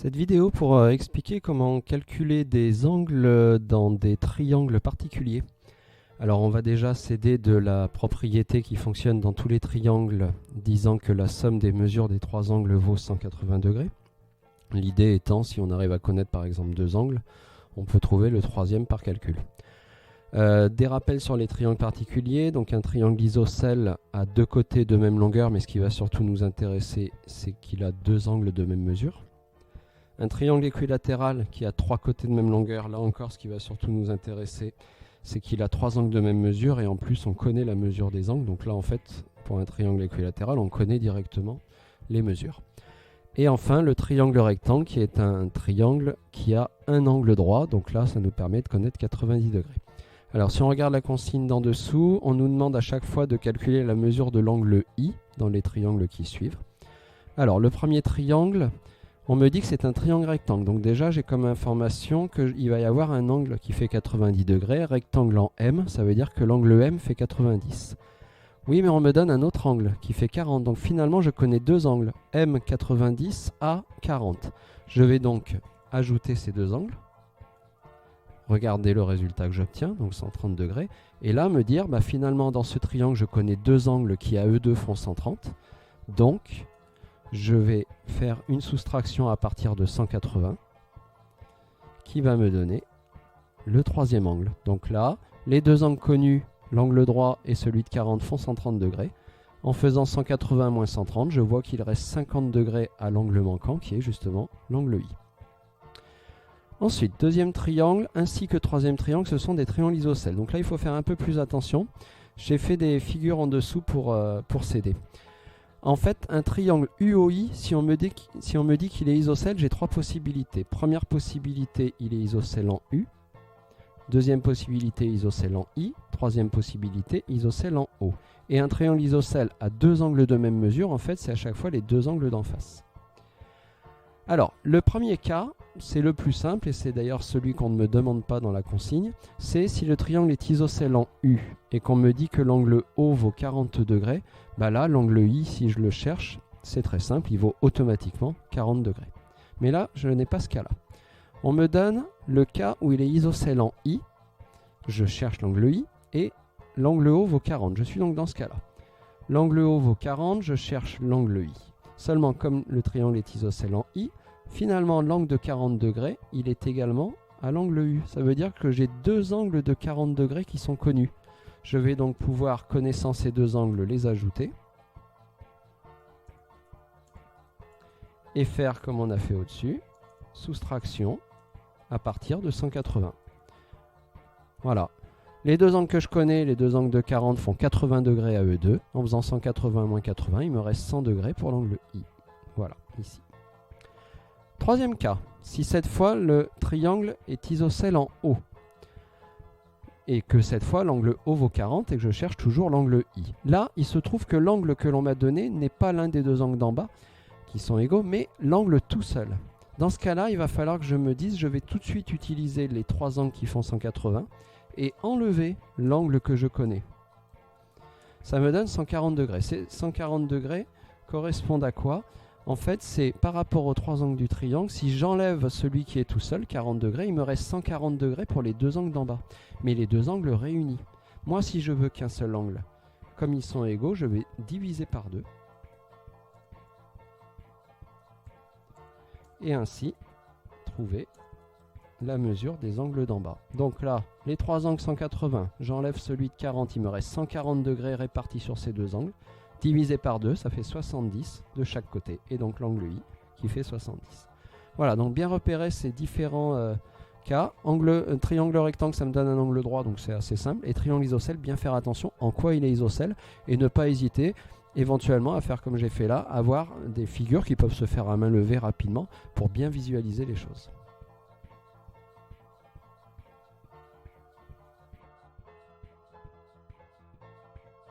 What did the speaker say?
Cette vidéo pour expliquer comment calculer des angles dans des triangles particuliers. Alors on va déjà s'aider de la propriété qui fonctionne dans tous les triangles, disant que la somme des mesures des trois angles vaut 180 degrés. L'idée étant, si on arrive à connaître par exemple deux angles, on peut trouver le troisième par calcul. Des rappels sur les triangles particuliers. Donc un triangle isocèle a deux côtés de même longueur, mais ce qui va surtout nous intéresser, c'est qu'il a deux angles de même mesure. Un triangle équilatéral qui a trois côtés de même longueur, là encore ce qui va surtout nous intéresser, c'est qu'il a trois angles de même mesure et en plus on connaît la mesure des angles. Donc là en fait, pour un triangle équilatéral, on connaît directement les mesures. Et enfin le triangle rectangle qui est un triangle qui a un angle droit, donc là ça nous permet de connaître 90 degrés. Alors si on regarde la consigne d'en dessous, on nous demande à chaque fois de calculer la mesure de l'angle I dans les triangles qui suivent. Alors le premier triangle, on me dit que c'est un triangle rectangle, donc déjà j'ai comme information qu'il va y avoir un angle qui fait 90 degrés, rectangle en M, ça veut dire que l'angle M fait 90. Oui, mais on me donne un autre angle qui fait 40, donc finalement je connais deux angles, M 90, A 40. Je vais donc ajouter ces deux angles, regardez le résultat que j'obtiens, donc 130 degrés, et là me dire, finalement dans ce triangle je connais deux angles qui à eux deux font 130, donc je vais faire une soustraction à partir de 180 qui va me donner le troisième angle. Donc là, les deux angles connus, l'angle droit et celui de 40 font 130 degrés. En faisant 180 moins 130, je vois qu'il reste 50 degrés à l'angle manquant qui est justement l'angle I. Ensuite, deuxième triangle ainsi que troisième triangle, ce sont des triangles isocèles. Donc là, il faut faire un peu plus attention. J'ai fait des figures en dessous pour s'aider. En fait, un triangle UOI, si on me dit qu'il est isocèle, j'ai trois possibilités. Première possibilité, il est isocèle en U. Deuxième possibilité, isocèle en I. Troisième possibilité, isocèle en O. Et un triangle isocèle à deux angles de même mesure, en fait, c'est à chaque fois les deux angles d'en face. Alors, le premier cas, c'est le plus simple, et c'est d'ailleurs celui qu'on ne me demande pas dans la consigne, c'est si le triangle est isocèle en U, et qu'on me dit que l'angle O vaut 40 degrés, là, l'angle I, si je le cherche, c'est très simple, il vaut automatiquement 40 degrés. Mais là, je n'ai pas ce cas-là. On me donne le cas où il est isocèle en I, je cherche l'angle I, et l'angle O vaut 40. Je suis donc dans ce cas-là. L'angle O vaut 40, je cherche l'angle I. Seulement, comme le triangle est isocèle en I, finalement, l'angle de 40 degrés, il est également à l'angle U. Ça veut dire que j'ai deux angles de 40 degrés qui sont connus. Je vais donc pouvoir, connaissant ces deux angles, les ajouter. Et faire comme on a fait au-dessus, soustraction à partir de 180. Voilà. Les deux angles que je connais, les deux angles de 40 font 80 degrés à eux deux. En faisant 180 moins 80, il me reste 100 degrés pour l'angle I. Voilà, ici. Troisième cas, si cette fois le triangle est isocèle en O, et que cette fois l'angle O vaut 40 et que je cherche toujours l'angle I. Là, il se trouve que l'angle que l'on m'a donné n'est pas l'un des deux angles d'en bas, qui sont égaux, mais l'angle tout seul. Dans ce cas-là, il va falloir que je me dise, je vais tout de suite utiliser les trois angles qui font 180 et enlever l'angle que je connais. Ça me donne 140 degrés. Ces 140 degrés correspondent à quoi? En fait, c'est par rapport aux trois angles du triangle, si j'enlève celui qui est tout seul, 40 degrés, il me reste 140 degrés pour les deux angles d'en bas. Mais les deux angles réunis. Moi, si je veux qu'un seul angle, comme ils sont égaux, je vais diviser par 2. Et ainsi, trouver la mesure des angles d'en bas. Donc là, les trois angles 180, j'enlève celui de 40, il me reste 140 degrés répartis sur ces deux angles. Divisé par 2, ça fait 70 de chaque côté. Et donc l'angle I qui fait 70. Voilà, donc bien repérer ces différents cas. Triangle rectangle, ça me donne un angle droit, donc c'est assez simple. Et triangle isocèle, bien faire attention en quoi il est isocèle. Et ne pas hésiter éventuellement à faire comme j'ai fait là, avoir des figures qui peuvent se faire à main levée rapidement pour bien visualiser les choses.